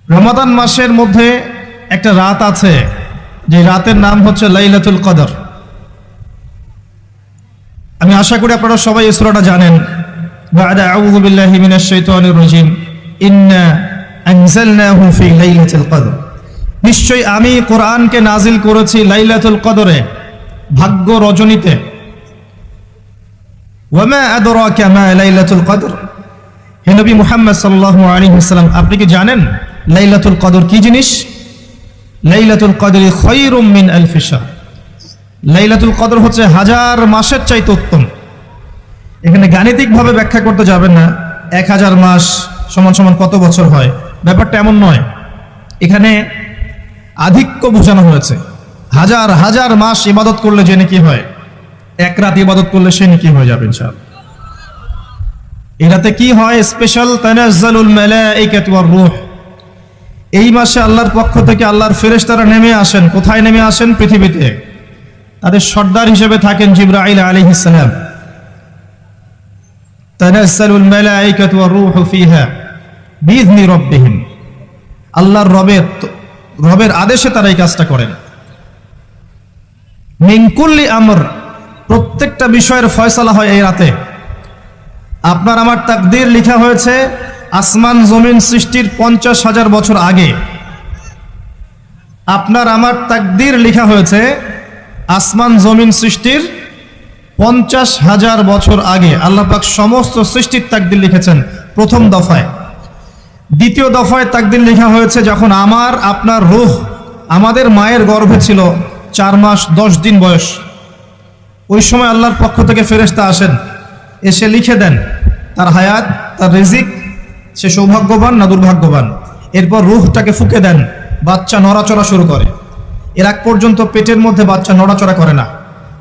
রমাদান মাসের মধ্যে একটা রাত আছে, যে রাতের নাম হচ্ছে লাইলাতুল কদর। আমি আশা করি আপনারা সবাই এই সূরাটা জানেন। বা'দা আউযু বিল্লাহি মিনাশ শাইতানির রাজীম, ইন্না আনজালনাহু ফি লাইলাতুল কদর। নিশ্চয়ই আমি কোরআনকে নাজিল করেছি লাইলাতুল কদরে, ভাগ্য রজনীতে। ওয়া মা আদরাকা মা লাইলাতুল কদর। হে নবী মুহাম্মদ সাল্লাল্লাহু আলাইহি ওয়াসাল্লাম, আপনি কি জানেন লাইলাতুল কদর কি জিনিস? লাইলাতুল কদরি খায়রুম মিন আলফি শাহর। লাইলাতুল কদর হচ্ছে হাজার মাসের চাইতে উত্তম। এখানে গাণিতিকভাবে ব্যাখ্যা করতে যাবেন না 1000 মাস সমান সমান কত বছর হয়, ব্যাপারটা এমন নয়। এখানে আধিক্য বোঝানো হয়েছে। হাজার হাজার মাস ইবাদত করলে যে নেকি হয়, এক রাত ইবাদত করলে সে নেকি হয়ে যাবে ইনশাআল্লাহ। এই রাতে কি হয়? স্পেশাল তানাজ্জালুল মালাইকাতু ওয়ার রূহ। এই মাসে আল্লাহর পক্ষ থেকে আল্লাহর ফেরেশতারা নেমে আসেন। কোথায় নেমে আসেন? পৃথিবীতে। তাদের সর্দার হিসেবে থাকেন জিবরাইল আলাইহিস সালাম। তানাজ্জালুল মালাইকাতু ওয়ার রূহু ফিহা বিইذনি রাব্বিহিম। আল্লাহর রবের আদেশে তারা এই কাজটা করেন। মিন কুল্লি আমর, প্রত্যেকটা বিষয়ের ফয়সালা হয় এই রাতে। আপনার আমার তাকদীর লেখা হয়েছে আসমান জমিন সৃষ্টির 50,000 বছর আগে। আপনার আমার তাকদীর লেখা হয়েছে আসমান জমিন সৃষ্টির 50,000 বছর আগে। আল্লাহ পাক সমস্ত সৃষ্টির তাকদীর লিখেছেন প্রথম দফায়। দ্বিতীয় দফায় তাকদীর লেখা হয়েছে যখন আমার আপনার রূহ আমাদের মায়ের গর্ভে ছিল 4 মাস 10 দিন বয়স। ওই সময় আল্লাহর পক্ষ থেকে ফেরেশতা আসেন, এসে লিখে দেন তার হায়াত, তার রিজিক, সে সৌভাগ্যবান না দুর্ভাগ্যবান। এরপর রূহটাকে ফুঁকে দেন, বাচ্চা নড়াচড়া শুরু করে। এর আগ পর্যন্ত পেটের মধ্যে বাচ্চা নড়াচড়া করে না।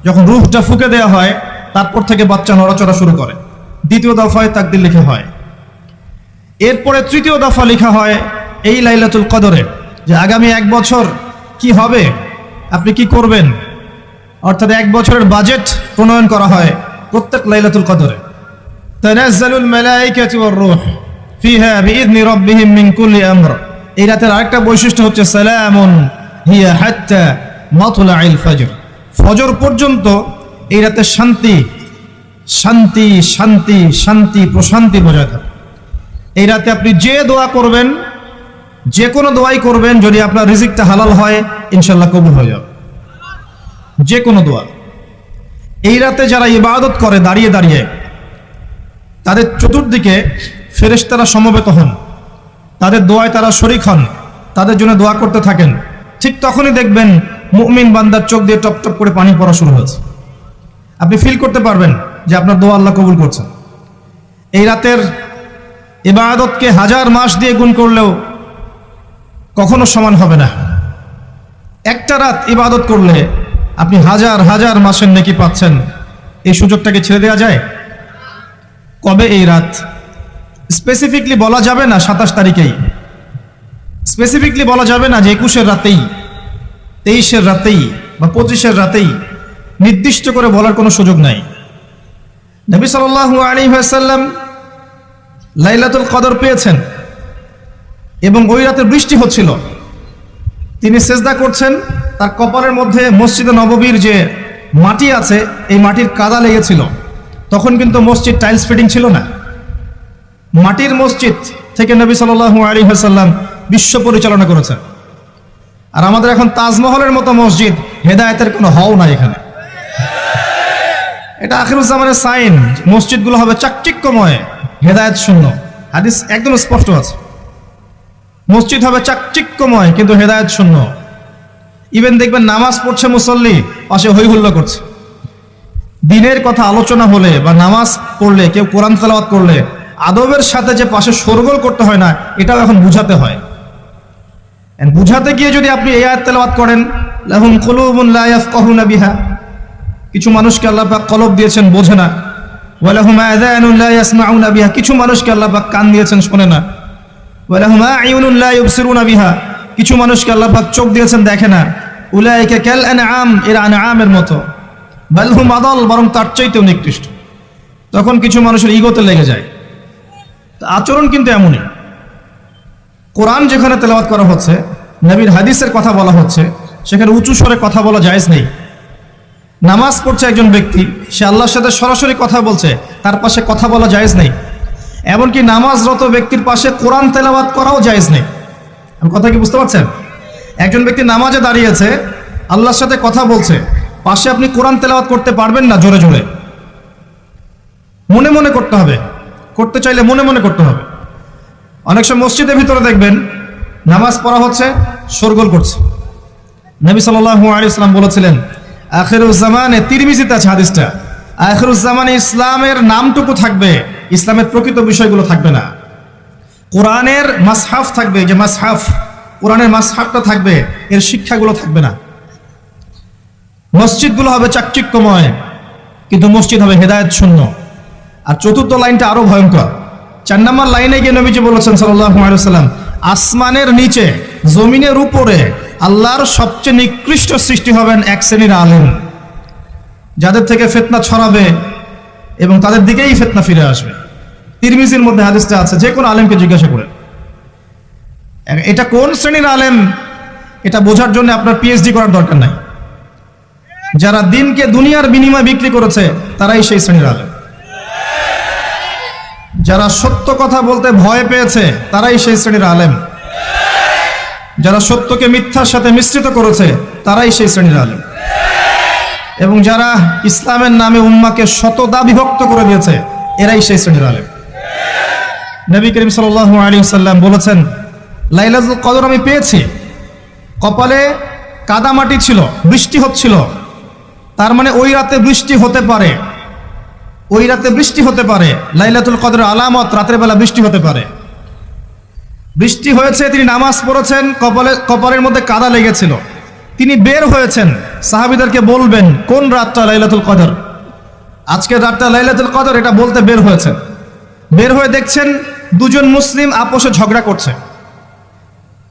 যখন রূহটা ফুঁকে দেওয়া হয় তারপর থেকে বাচ্চা নড়াচড়া শুরু করে। দ্বিতীয় দফায় তাকদীর লেখা হয়। এরপরে তৃতীয় দফা লেখা হয় এই লাইলাতুল কদরে, যে আগামী 1 বছর কি হবে, আপনি কি করবেন। অর্থাৎ 1 বছরের বাজেট প্রণয়ন করা হয় প্রত্যেক লাইলাতুল কদরে। তানাজ্জালুল মালাইকাতু ওয়ার রূহ ফিহা বিইذনি রাব্বিহিম মিন কুল্লি আমর। এই রাতের আরেকটা বৈশিষ্ট্য হচ্ছে সালামুন হিয়া হাত্তা মাতলাইল ফজর। ফজর পর্যন্ত এই রাতে শান্তি শান্তি শান্তি শান্তি প্রশান্তি বজায় থাকে। এই রাতে আপনি যে দোয়া করবেন, যে কোনো দোয়াই করবেন, যদি আপনার রিজিকটা হালাল হয় ইনশাআল্লাহ কবুল হয়ে যাবে। যে কোনো দোয়া। এই রাতে যারা ইবাদত করে দাঁড়িয়ে দাঁড়িয়ে, তাদের চতুর্দিকে ফেরেশতারা সমবেত হন, তাদের দোয়ায় তারা শরীক হন, তাদের জন্য দোয়া করতে থাকেন। ঠিক তখনই দেখবেন মুমিন বান্দার চোখ দিয়ে টপ টপ করে পানি পড়া শুরু হয়েছে। আপনি ফিল করতে পারবেন যে আপনার দোয়া আল্লাহ কবুল করছেন। এই রাতের ইবাদতকে 1000 মাস দিয়ে গুণ করলেও কখনো সমান হবে না। একটা রাত ইবাদত করলে আপনি হাজার হাজার মাসের নেকি পাচ্ছেন। এই সুযোগটাকে ছেড়ে দেওয়া যায়? কবে এই রাত স্পেসিফিকলি বলা যাবে না 27 তারিখেই, স্পেসিফিকলি বলা যাবে না যে 21-এর রাতেই, 23-এর রাতেই বা 25-এর রাতেই। নির্দিষ্ট করে বলার কোনো সুযোগ নাই। নবী সাল্লাল্লাহু আলাইহি ওয়াসাল্লাম লাইলাতুল কদর পেয়েছেন এবং ওই রাতে বৃষ্টি হচ্ছিল। তিনি সেজদা করছেন, তার কপালের মধ্যে মসজিদে নববীর যে মাটি আছে এই মাটির কাদা লেগেছিল। তখন কিন্তু মসজিদ টাইলস ফিটিং ছিল না। মাটির মসজিদ থেকে নবী সাল্লাল্লাহু আলাইহি ওয়াসাল্লাম বিশ্ব পরিচালনা করেছেন। আর আমাদের এখন তাজমহলের মতো মসজিদ, হেদায়েতের কোনো হও নাই এখানে। এটা আখিরুজ্জামানের সাইন। মসজিদগুলো হবে চাকচিক্যময়, হেদায়েত শূন্য। হাদিস একদম স্পষ্ট আছে, মসজিদ হবে চাকচিক্যময় কিন্তু হেদায়েত শূন্য। ইভেন দেখবেন নামাজ পড়ছে মুসল্লি, পাশে হই হুল্লা করছে। দিনের কথা আলোচনা হলে বা নামাজ পড়লে, কেউ কোরআন তেলাওয়াত করলে আদবের সাথে যে পাশে শোরগোল করতে হয় না, এটাও এখন বুঝাতে হয়। বুঝাতে গিয়ে যদি আপনি এই আয়াত তেলাওয়াত করেন, লাহুম কুলুবুন লা ইয়াফকাহুনা বিহা, কিছু মানুষকে আল্লাহ পাক কলব দিয়েছেন বোঝে না। ওয়া লাহুম আযানুন লা ইয়াসমাউনা বিহা, কিছু মানুষকে আল্লাহ পাক কান দিয়েছেন শোনে না। ওয়া লাহুম আ'য়ুনুন লা ইবসিরুনা বিহা, কিছু মানুষকে আল্লাহ পাক চোখ দিয়েছেন দেখে না। উলাইকা কাল আনআম, এরা আনআমের মতো। বাল হুম আদাল, বরং তার চাইতেও নিকৃষ্ট। তখন কিছু মানুষের ইগোতে লেগে যায়। আচরণ কিন্তু এমনই। কোরআন যেখানে তেলাওয়াত করা হচ্ছে, নবীর হাদিসের কথা বলা হচ্ছে, সেখানে উঁচু স্বরে কথা বলা জায়েজ নেই। নামাজ পড়ছে একজন ব্যক্তি, সে আল্লাহর সাথে সরাসরি কথা বলছে, তার পাশে কথা বলা জায়েজ নেই। এমনকি নামাজরত ব্যক্তির পাশে কোরআন তেলাওয়াত করাও জায়েজ নেই। আমি কথা কি বুঝতে পারছেন? একজন ব্যক্তি নামাজে দাঁড়িয়েছে, আল্লাহর সাথে কথা বলছে, পাশে আপনি কোরআন তেলাওয়াত করতে পারবেন না জোরে জোরে। মনে মনে করতে হবে, করতে চাইলে মনে মনে করতে হবে। অনেক সময় মসজিদের ভিতরে দেখবেন নামাজ পড়া হচ্ছে, শোরগোল করছে। নবী সাল্লাল্লাহু আলাইহি ওয়াসাল্লাম বলেছিলেন, আখিরুজ্জামানে, তিরমিজিতে আছে হাদিসটা, আখিরুজ্জামানে ইসলামের নামটুকু থাকবে, ইসলামের প্রকৃত বিষয়গুলো থাকবে না। কোরআনের মাসহাফ থাকবে, যে মাসহাফ, কোরআনের মাসহাফটা থাকবে, এর শিক্ষাগুলো থাকবে না। মসজিদগুলো হবে চাকচিক্যময়, কিন্তু মসজিদ হবে হেদায়েত শূন্য। আর চতুর্থ লাইনটা আরো ভয়ঙ্কর। 4 নম্বর লাইনে গিয়ে নবীজি বলেছেন সাল্লাল্লাহু আলাইহি ওয়াসাল্লাম, আসমানের নিচে, জমিনের উপরে আল্লাহর সবচেয়ে নিকৃষ্ট সৃষ্টি হবেন এক শ্রেণীর আলেম, যাদের থেকে ফিতনা ছড়াবে এবং তাদের দিকেই ফিতনা ফিরে আসবে। তিরমিজির মধ্যে হাদিসটা আছে, যে কোনো আলেমকে জিজ্ঞাসা করে এটা কোন শ্রেণীর আলেম, এটা বোঝার জন্য আপনার পিএইচডি করার দরকার নাই। যারা দিনকে দুনিয়ার বিনিময়ে বিক্রি করেছে, তারাই সেই শ্রেণীর আলেম। যারা সত্য কথা বলতে ভয় পেয়েছে, তারাই সেই শ্রেণীর আলেম। যারা সত্যকে মিথ্যার সাথে মিশ্রিত করেছে, তারাই সেই শ্রেণীর আলেম। এবং যারা ইসলামের নামে উম্মাকে শতদা বিভক্ত করে দিয়েছে, এরাই সেই শ্রেণীর আলেম। নবী করিম সাল্লাল্লাহু আলাইহি ওয়াসাল্লাম বলেছেন, লাইলাতুল কদর আমি পেয়েছি, কপালে কাদামাটি ছিল, বৃষ্টি হচ্ছিল, তার মানে ওই রাতে বৃষ্টি হতে পারে, ওই রাতে বৃষ্টি হতে পারে। লাইলাতুল কদরের আলামত, রাতের বেলা বৃষ্টি হতে পারে। বৃষ্টি হয়েছে, তিনি নামাজ পড়েছেন, কপালের মধ্যে কাদা লেগেছিল, তিনি বের হয়েছেন, সাহাবীদেরকে বলবেন কোন রাতটা লাইলাতুল কদর, আজকের রাতটা লাইলাতুল কদর, এটা বলতে বের হয়েছেন। বের হয়ে দেখছেন দুজন মুসলিম আপোষে ঝগড়া করছে।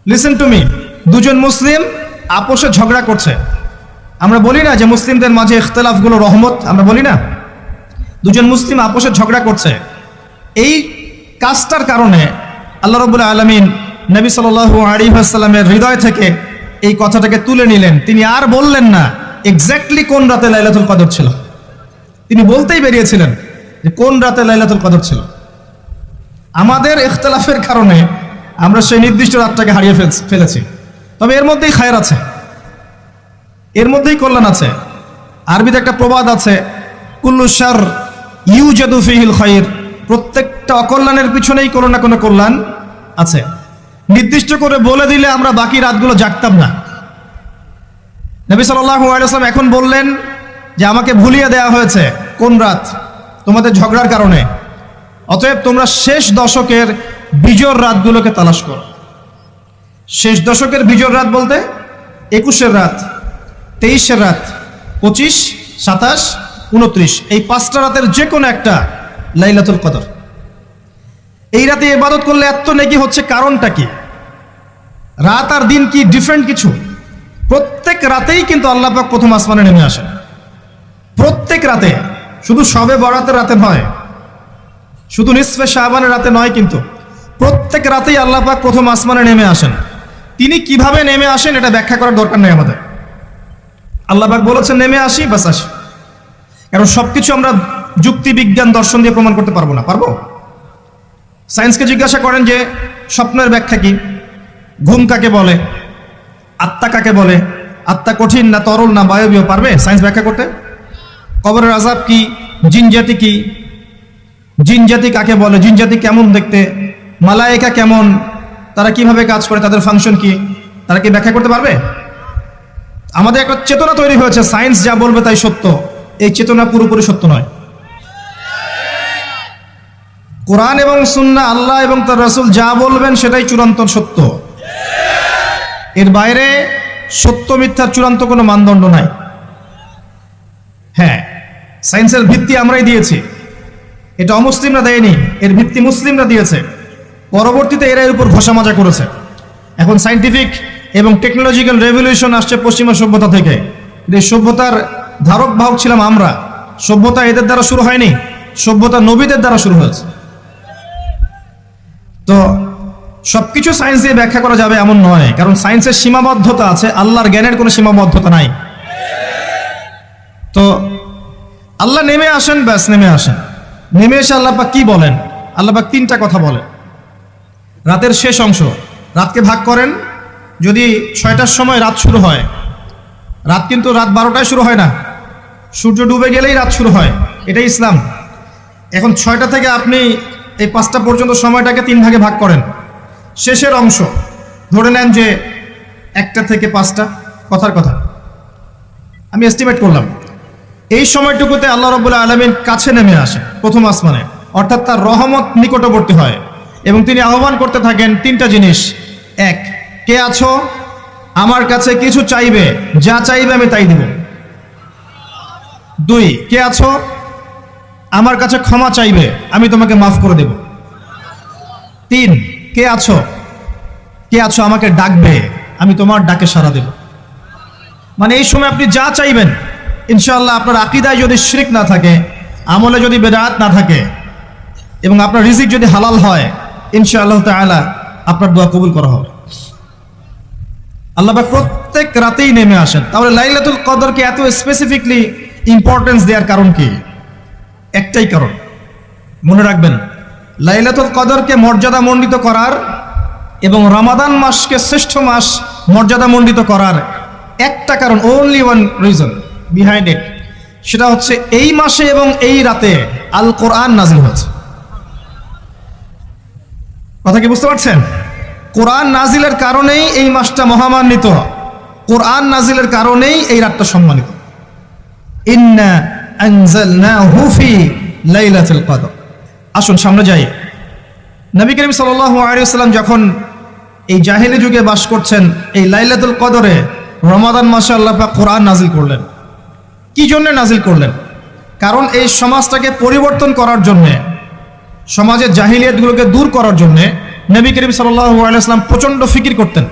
লিসেন টু মি, দুজন মুসলিম আপোষে ঝগড়া করছে। আমরা বলি না যে মুসলিমদের মাঝে ইখতিলাফগুলো রহমত, আমরা বলি না? দুজন মুসলিম আপোষে ঝগড়া করছে, এই কাজটার কারণে আল্লাহ রাব্বুল আলামিন নবী সাল্লাল্লাহু আলাইহি ওয়াসাল্লামের হৃদয় থেকে এই কথাটাকে তুলে নিলেন। তিনি আর বললেন না এক্স্যাক্টলি কোন রাতে লাইলাতুল কদর ছিল, তিনি বলতেই বেরিয়েছিলেন যে কোন রাতে লাইলাতুল কদর ছিল। আমাদের ইখতিলাফের কারণে আমরা সেই নির্দিষ্ট রাতটাকে হারিয়ে ফেলেছি। তবে এর মধ্যেই খায়ের আছে, এর মধ্যেই কল্যাণ আছে। আরবিতে একটা প্রবাদ আছে, কুল্লু শার ইউজাদু ফিহিল খায়র, প্রত্যেকটা অকল্যাণের পিছনেই কোনো না কোনো কল্যাণ আছে। নির্দিষ্ট করে বলে দিলে আমরা বাকি রাতগুলো জাগতাম না। নবী সাল্লাল্লাহু আলাইহি ওয়াসাল্লাম এখন বললেন যে আমাকে ভুলিয়ে দেওয়া হয়েছে কোন রাত, তোমাদের ঝগড়ার কারণে। অতএব তোমরা শেষ দশকের বিজোড় রাতগুলোকে তালাশ করো। শেষ দশকের বিজোড় রাত বলতে 21-এর রাত, 23-এর রাত, 25, 27, 29, এই 5টা রাতের যে কোনো একটা লাইলাতুল কদর। এই রাতে ইবাদত করলে এত নেকি হচ্ছে, কারণটা কি? রাত আর দিন কি ডিফারেন্ট কিছু? প্রত্যেক রাতেই কিন্তু আল্লাহ পাক প্রথম আসমানে নেমে আসেন, প্রত্যেক রাতে, শুধু শবে বরাতের রাতে নয়, শুধু নিসফে শাবানের রাতে নয়, কিন্তু প্রত্যেক রাতেই আল্লাহ পাক প্রথম আসমানে নেমে আসেন। তিনি কিভাবে নেমে আসেন এটা ব্যাখ্যা করার দরকার নেই আমাদের। আল্লাহ পাক বলেছেন নেমে আসি, বাস আসি। কারণ সবকিছু আমরা যুক্তি, বিজ্ঞান, দর্শন দিয়ে প্রমাণ করতে পারবো না। পারবো? সায়েন্সকে জিজ্ঞাসা করেন যে স্বপ্নের ব্যাখ্যা কি, ঘুম কাকে বলে, আত্মা কাকে বলে, আত্মা কঠিন না তরল না বায়বীয়, পারবে সায়েন্স ব্যাখ্যা করতে? কবরের আযাব কি, জিন জাতি কি, জিন জাতি কাকে বলে, জিন জাতি কেমন দেখতে, মালায়েকা কেমন, তারা কিভাবে কাজ করে, তাদের ফাংশন কি, তারা কি ব্যাখ্যা করতে পারবে? আমাদের একটা চেতনা তৈরি হয়েছে, সায়েন্স যা বলবে তাই সত্য। এই চেতনা পুরোপুরি সত্য নয়। কোরআন এবং সুন্নাহ, আল্লাহ এবং তার রাসূল যা বলবেন সেটাই চূড়ান্ত সত্য। এর বাইরে সত্য মিথ্যার চূড়ান্ত কোনো মানদণ্ড নাই। হ্যাঁ, সায়েন্সের ভিত্তি আমরাই দিয়েছি, এটা অমুসলিমরা দেয়নি, এর ভিত্তি মুসলিমরা দিয়েছে। পরবর্তীতে এরা এর উপর ঘষা মাজা করেছে। এখন সায়েন্টিফিক এবং টেকনোলজিক্যাল রেভলিউশন আসছে পশ্চিমা সভ্যতা থেকে। এই সভ্যতার ধারক বাহক ছিলাম আমরা। সভ্যতা এদের দ্বারা শুরু হয়নি, সভ্যতা নবীদের দ্বারা শুরু হয়েছে। তো সবকিছু সায়েন্স দিয়ে ব্যাখ্যা করা যাবে এমন নয়, কারণ সায়েন্সের সীমাবদ্ধতা আছে, আল্লাহর জ্ঞানের কোনো সীমাবদ্ধতা নাই। তো আল্লাহ নেমে আসেন, ব্যাস নেমে আসেন। নেমে এসে আল্লাহ পাক কি বলেন? আল্লাহ পাক তিনটা কথা বলেন। রাতের শেষ অংশ, রাতকে ভাগ করেন। যদি 6টার সময় রাত শুরু হয়, রাত কিন্তু রাত 12টায় শুরু হয় না, সূর্য ডুবে গেলেই রাত শুরু হয়, এটাই ইসলাম। এখন 6টা থেকে আপনি এই 5টা পর্যন্ত সময়টাকে 3 ভাগে ভাগ করেন। শেষের অংশ ধরে নেন যে 1টা থেকে 5টা, কথার কথা আমি এস্টিমেট করলাম, এই সময়টুকুতে আল্লাহ রাব্বুল আলামিন কাছে নেমে আসেন প্রথম আসমানে, অর্থাৎ তার রহমত নিকটবর্তী হয় এবং তিনি আহ্বান করতে থাকেন 3টা জিনিস। 1, কে আছো? আমার কাছে কিছু চাইবে, যা চাইবে আমি তাই দিব। 2, কে আছো? আমার কাছে ক্ষমা চাইবে, আমি তোমাকে মাফ করে দেব। 3, কে আছো? কে আছো আমাকে ডাকবে, আমি তোমার ডাকে সাড়া দেব। মানে এই সময় আপনি যা চাইবেন ইনশাআল্লাহ, আপনার আকীদায় যদি শিরক না থাকে, আমলে যদি বেদাত না থাকে এবং আপনার রিজিক যদি হালাল হয়, ইনশাআল্লাহ তাআলা আপনার দোয়া কবুল করা হবে। আল্লাহ পাক প্রত্যেক রাতেই নেমে আসেন। তাহলে লাইলাতুল কদরকে এত স্পেসিফিকলি ইম্পর্টেন্স দেওয়ার কারণ কি? একটাই কারণ, মনে রাখবেন, লাইলাতুল কদরকে মর্যাদামণ্ডিত করার এবং রমাদান মাসকে শ্রেষ্ঠ মাস মর্যাদামণ্ডিত করার একটা কারণ, only one reason behind it, সেটা হচ্ছে এই মাসে এবং এই রাতে আল কোরআন নাজিল হয়েছে। কথা কি বুঝতে পারছেন? কোরআন নাজিলের কারণেই এই মাসটা মহামান্বিত, কোরআন নাজিলের কারণেই এই রাতটা সম্মানিত। ইন্না আনজালনাহু ফি লাইলাতুল কদর। আসুন সামনে যাই। নবী করিম সাল্লাল্লাহু আলাইহি ওয়াসাল্লাম যখন এই জাহেলি যুগে বাস করছেন, এই লাইলাতুল কদরে রমাদান মাসে আল্লাহ পাক কোরআন নাজিল করলেন। কি জন্য নাজিল করলেন? কারণ এই সমাজটাকে পরিবর্তন করার জন্যে, সমাজের জাহিলিয়াতগুলোকে দূর করার জন্যে নবী করিম সাল্লাল্লাহু আলাইহি ওয়াসাল্লাম প্রচণ্ড ফিকির করতেন।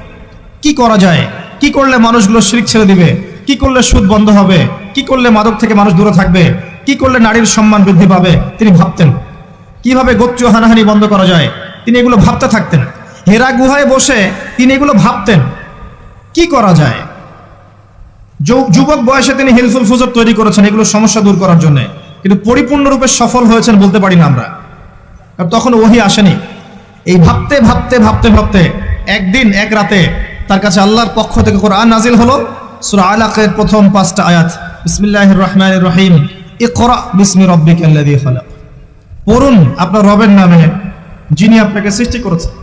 কি করা যায়, কি করলে মানুষগুলো শিরক ছেড়ে দিবে, কি করলে সুদ বন্ধ হবে, কি করলে মাদক থেকে মানুষ দূরে থাকবে, কি করলে নারীর সম্মান বৃদ্ধি পাবে। তিনি ভাবতেন কিভাবে গোত্রীয় হানাহানি বন্ধ করা যায়, তিনি এগুলো ভাবতে থাকতেন। হেরা গুহায় বসে তিনি এগুলো ভাবতেন কি করা যায়। যুবক বয়সে তিনি হিলফুল ফুজুর তৈরি করেছেন এগুলো সমস্যা দূর করার জন্য, কিন্তু পরিপূর্ণরূপে সফল হয়েছেন বলতে পারি না আমরা, কারণ তখন ওহী আসেনি। এই ভাবতে ভাবতে ভাবতে ভাবতে একদিন এক রাতে তার কাছে আল্লাহর পক্ষ থেকে কোরআন নাজিল হলো। সূরা আলাকের প্রথম 5টা আয়াত, বিসমিল্লাহির রহমানির রহিম, ইকরা বিসমি রাব্বিকাল্লাযী খালাক। পড়ুন আপনার রবের নামে, যিনি আপনাকে সৃষ্টি করেছেন।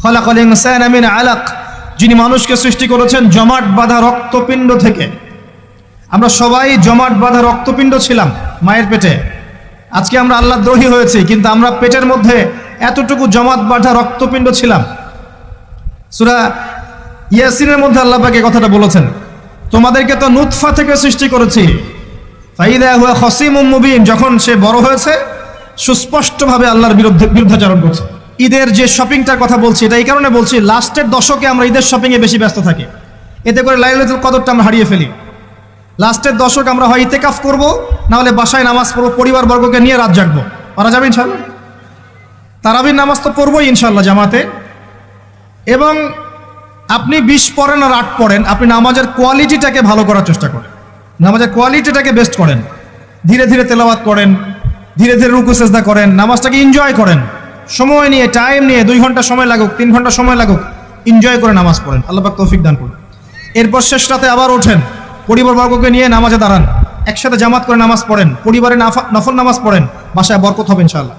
খালাকাল ইনসানা মিন আলাক, যিনি মানুষকে সৃষ্টি করেছেন জমাট বাঁধা রক্তপিণ্ড থেকে। আমরা সবাই জমাট বাঁধা রক্তপিণ্ড ছিলাম মায়ের পেটে। আজকে আমরা আল্লাহদ্রোহী হয়েছি, কিন্তু আমরা পেটের মধ্যে এতটুকু জমাট বাঁধা রক্তপিণ্ড ছিলাম। সূরা ইয়াসিনের মধ্যে আল্লাহ পাক এই কথাটা বলেছেন, তোমাদেরকে তো নুতফা থেকে সৃষ্টি করেছি, ফাইদা হুয়া খাসিমুম মুবিন, যখন সে বড় হয়েছে সুস্পষ্টভাবে আল্লাহর বিরুদ্ধাচরণ করছে। ঈদের যে শপিংটার কথা বলছি, এটা এই কারণে বলছি, লাস্টের দশকে আমরা ঈদের শপিংয়ে বেশি ব্যস্ত থাকি, এতে করে লাইলাতুল কদরটা আমরা হারিয়ে ফেলি। লাস্টের দশক আমরা হয় ইতেকাফ করব, না হলে বাসায় নামাজ পড়বো, পরিবারবর্গকে নিয়ে রাত জাগবো। পারা যাবে ইনশাল্লাহ? তারাবির নামাজ তো পড়বোই ইনশাল্লাহ জামাতে। এবং আপনি 20 পড়েন আর 8 পড়েন, আপনি নামাজের কোয়ালিটিটাকে ভালো করার চেষ্টা করেন, নামাজের কোয়ালিটিটাকে বেস্ট করেন, ধীরে ধীরে তেলাওয়াত করেন, ধীরে ধীরে রুকু সেজদা করেন, নামাজটাকে এনজয় করেন, সময় নিয়ে, টাইম নিয়ে, 2 ঘন্টা সময় লাগুক, 3 ঘন্টা সময় লাগুক, এনজয় করে নামাজ পড়েন। আল্লাহ পাক তৌফিক দান করুন। এরপর শেষ রাতে আবার ওঠেন, পরিবারবর্গকে নিয়ে নামাজে দাঁড়ান, একসাথে জামাত করে নামাজ পড়েন, পরিবারে নফল নামাজ পড়েন, বাসায় বরকত হবে ইনশাআল্লাহ।